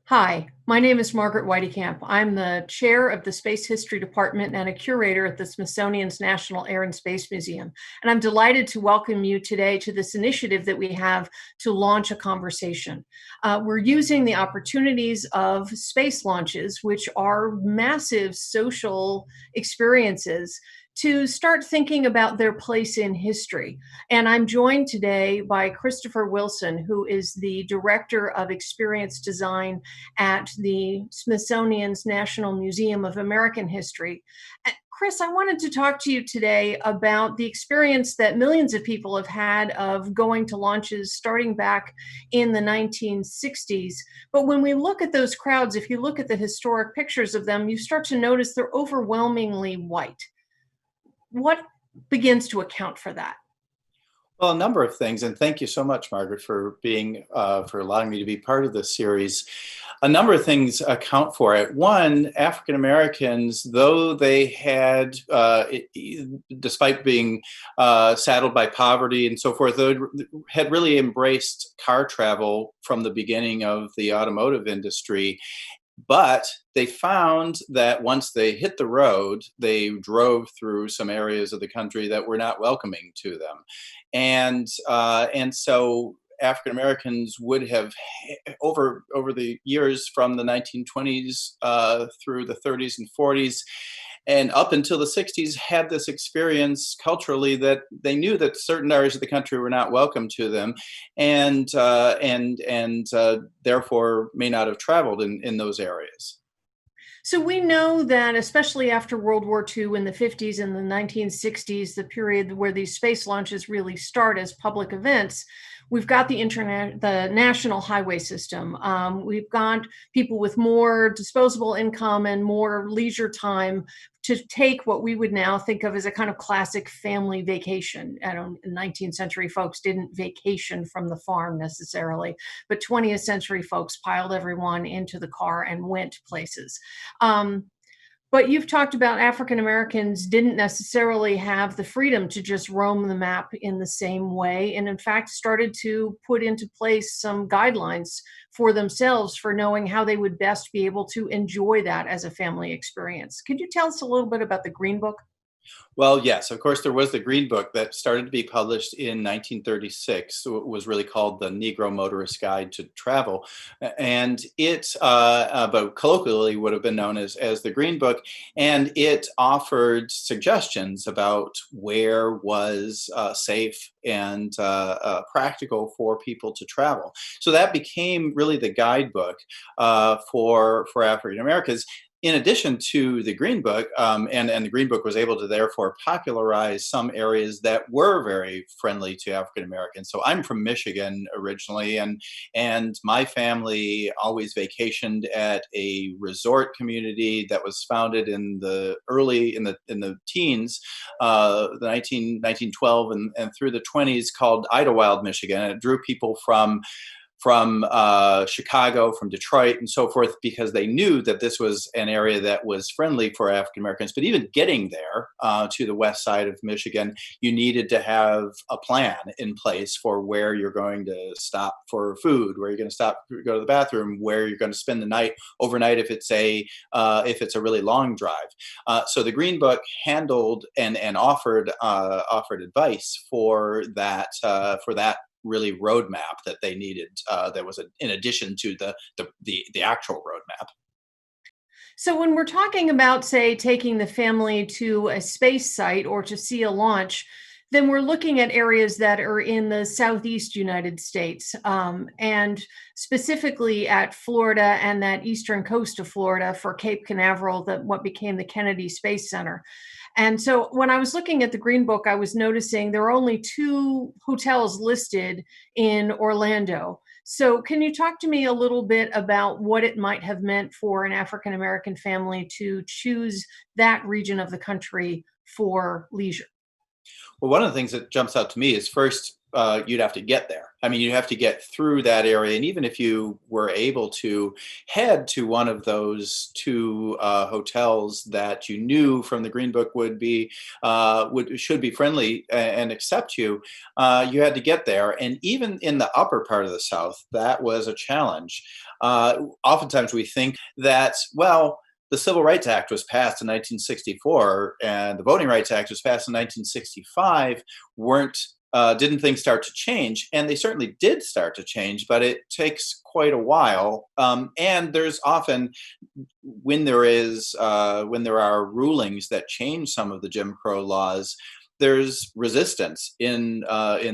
Hi, my name is Margaret Whitekamp. I'm the chair of the Space History Department and a curator at the Smithsonian's National Air and Space Museum. And I'm delighted to welcome you today to this initiative that we have to launch a conversation. We're using the opportunities of space launches, which are massive social experiences, to start thinking about their place in history. And I'm joined today by Christopher Wilson, who is the Director of Experience Design at the Smithsonian's National Museum of American History. Chris, I wanted to talk to you today about the experience that millions of people have had of going to launches starting back in the 1960s. But when we look at those crowds, if you look at the historic pictures of them, you start to notice they're overwhelmingly white. What begins to account for that? Well, a number of things, and thank you so much, Margaret, for allowing me to be part of this series. A number of things account for it. One, African Americans, though they had, despite being saddled by poverty and so forth, they had really embraced car travel from the beginning of the automotive industry. But they found that once they hit the road, they drove through some areas of the country that were not welcoming to them, and so African Americans would have over the years from the 1920s through the 30s and 40s and up until the 60s had this experience culturally that they knew that certain areas of the country were not welcome to them, and therefore may not have traveled in those areas. So we know that, especially after World War II in the 50s and the 1960s, the period where these space launches really start as public events, we've got the national highway system. We've got people with more disposable income and more leisure time to take what we would now think of as a kind of classic family vacation. I don't, 19th century folks didn't vacation from the farm necessarily, but 20th century folks piled everyone into the car and went places. Um, but you've talked about African Americans didn't necessarily have the freedom to just roam the map in the same way, and in fact started to put into place some guidelines for themselves for knowing how they would best be able to enjoy that as a family experience. Could you tell us a little bit about the Green Book? Well, yes, of course, there was the Green Book that started to be published in 1936. So it was really called the Negro Motorist Guide to Travel. And but colloquially would have been known as the Green Book. And it offered suggestions about where was safe and practical for people to travel. So that became really the guidebook for African Americans in addition to the Green Book, and the Green Book was able to therefore popularize some areas that were very friendly to African Americans. So I'm from Michigan originally, and my family always vacationed at a resort community that was founded in the teens, the 1912 and through the 20s, called Idlewild, Michigan. And it drew people from Chicago, from Detroit, and so forth, because they knew that this was an area that was friendly for African Americans. But even getting there to the west side of Michigan, you needed to have a plan in place for where you're going to stop for food, where you're going to stop to go to the bathroom, where you're going to spend the night overnight if it's a really long drive. So the Green Book handled and offered advice for that really roadmap that they needed. That was in addition to the actual roadmap. So when we're talking about, say, taking the family to a space site or to see a launch, then we're looking at areas that are in the southeast United States, and specifically at Florida and that eastern coast of Florida for Cape Canaveral, what became the Kennedy Space Center. And so when I was looking at the Green Book, I was noticing there are only two hotels listed in Orlando. So can you talk to me a little bit about what it might have meant for an African American family to choose that region of the country for leisure? Well, one of the things that jumps out to me is first, you'd have to get there. I mean, you'd have to get through that area, and even if you were able to head to one of those two hotels that you knew from the Green Book should be friendly and accept you, you had to get there. And even in the upper part of the South, that was a challenge. Oftentimes, we think that, well, the Civil Rights Act was passed in 1964 and the Voting Rights Act was passed in 1965. Weren't Didn't things start to change? And they certainly did start to change, but it takes quite a while. And there's often, when there are rulings that change some of the Jim Crow laws, there's resistance in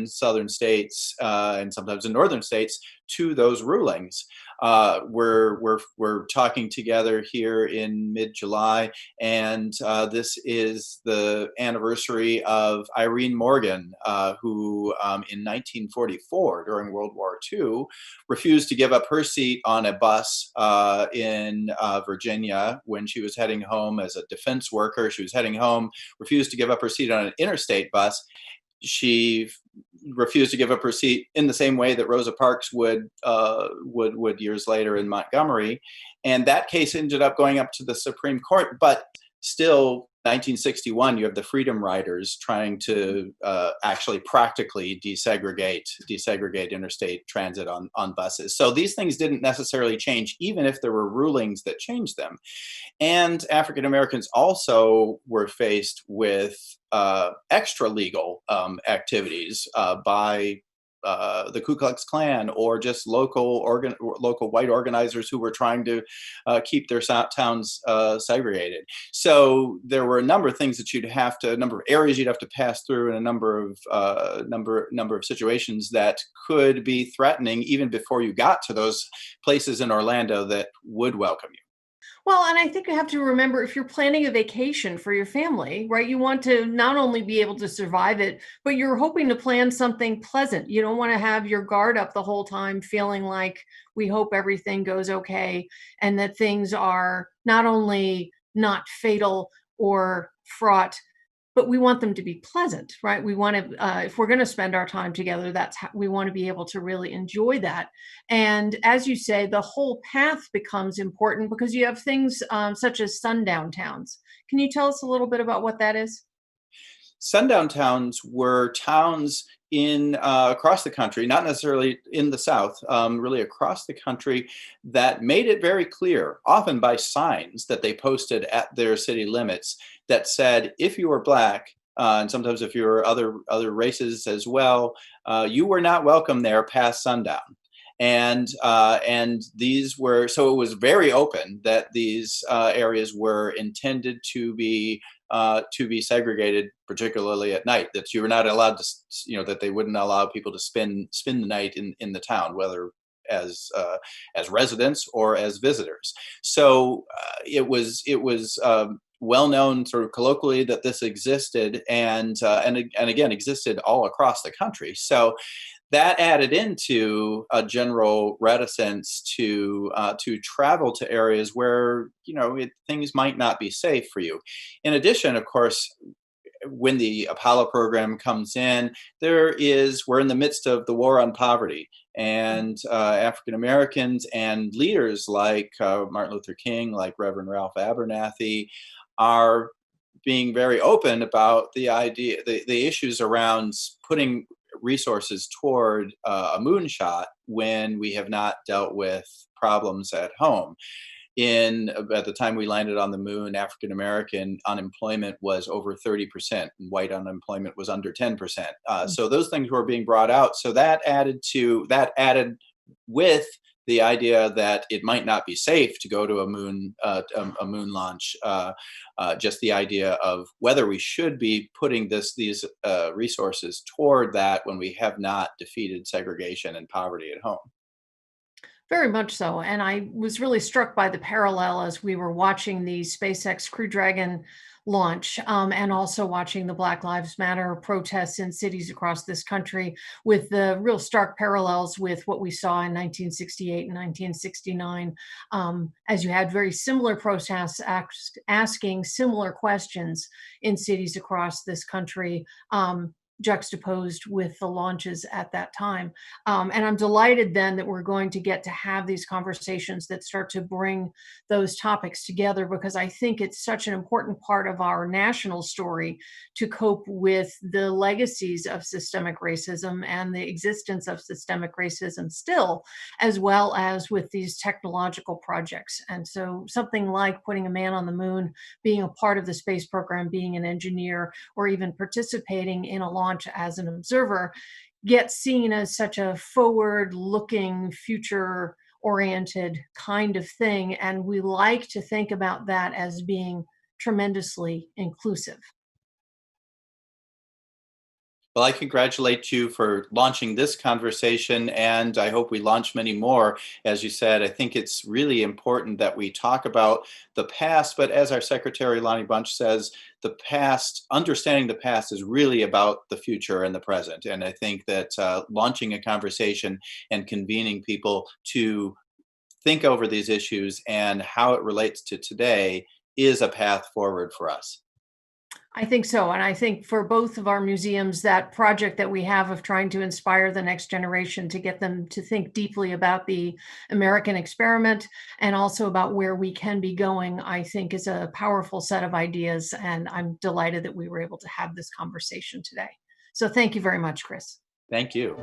southern states and sometimes in northern states to those rulings. We're talking together here in mid-July, and this is the anniversary of Irene Morgan, who in 1944, during World War II, refused to give up her seat on a bus in Virginia when she was heading home as a defense worker. She was heading home, refused to give up her seat on an interstate bus. She refused to give up her seat in the same way that Rosa Parks would years later in Montgomery, and that case ended up going up to the Supreme Court. But still, 1961, you have the Freedom Riders trying to actually practically desegregate interstate transit on buses. So these things didn't necessarily change, even if there were rulings that changed them. And African Americans also were faced with extra legal activities by the Ku Klux Klan or just local white organizers who were trying to keep their towns segregated. So there were a number of things that a number of areas you'd have to pass through, and a number of situations that could be threatening even before you got to those places in Orlando that would welcome you. Well, and I think you have to remember, if you're planning a vacation for your family, right, you want to not only be able to survive it, but you're hoping to plan something pleasant. You don't want to have your guard up the whole time, feeling like we hope everything goes okay and that things are not only not fatal or fraught, but we want them to be pleasant, right? We want to, if we're going to spend our time together, that's how we want to be able to really enjoy that. And as you say, the whole path becomes important because you have things such as sundown towns. Can you tell us a little bit about what that is? Sundown towns were towns in across the country, not necessarily in the South, really across the country, that made it very clear, often by signs that they posted at their city limits, that said, if you were Black, and sometimes if you were other races as well, you were not welcome there past sundown. And these were, so it was very open that these areas were intended to be segregated, particularly at night. That you were not allowed to, that they wouldn't allow people to spend the night in the town, whether as residents or as visitors. So it was well known, sort of colloquially, that this existed, and again existed all across the country. So that added into a general reticence to travel to areas where things might not be safe for you. In addition, of course, when the Apollo program comes in, we're in the midst of the war on poverty, and African Americans and leaders like Martin Luther King, like Reverend Ralph Abernathy, are being very open about the issues around putting resources toward a moonshot when we have not dealt with problems at home. At the time we landed on the moon, African American unemployment was over 30%, and white unemployment was under 10%. So those things were being brought out. So that added with the idea that it might not be safe to go to a moon launch. Just the idea of whether we should be putting these resources toward that when we have not defeated segregation and poverty at home. Very much so. And I was really struck by the parallel as we were watching the SpaceX Crew Dragon launch, and also watching the Black Lives Matter protests in cities across this country, with the real stark parallels with what we saw in 1968 and 1969, as you had very similar protests asking similar questions in cities across this country. juxtaposed with the launches at that time. And I'm delighted then that we're going to get to have these conversations that start to bring those topics together, because I think it's such an important part of our national story to cope with the legacies of systemic racism and the existence of systemic racism still, as well as with these technological projects. And so something like putting a man on the moon, being a part of the space program, being an engineer, or even participating in a launch as an observer gets seen as such a forward looking, future oriented kind of thing. And we like to think about that as being tremendously inclusive. Well, I congratulate you for launching this conversation, and I hope we launch many more. As you said, I think it's really important that we talk about the past, but as our Secretary Lonnie Bunch says, the past, understanding the past is really about the future and the present. And I think that launching a conversation and convening people to think over these issues and how it relates to today is a path forward for us. I think so. And I think for both of our museums, that project that we have of trying to inspire the next generation to get them to think deeply about the American experiment and also about where we can be going, I think is a powerful set of ideas. And I'm delighted that we were able to have this conversation today. So thank you very much, Chris. Thank you.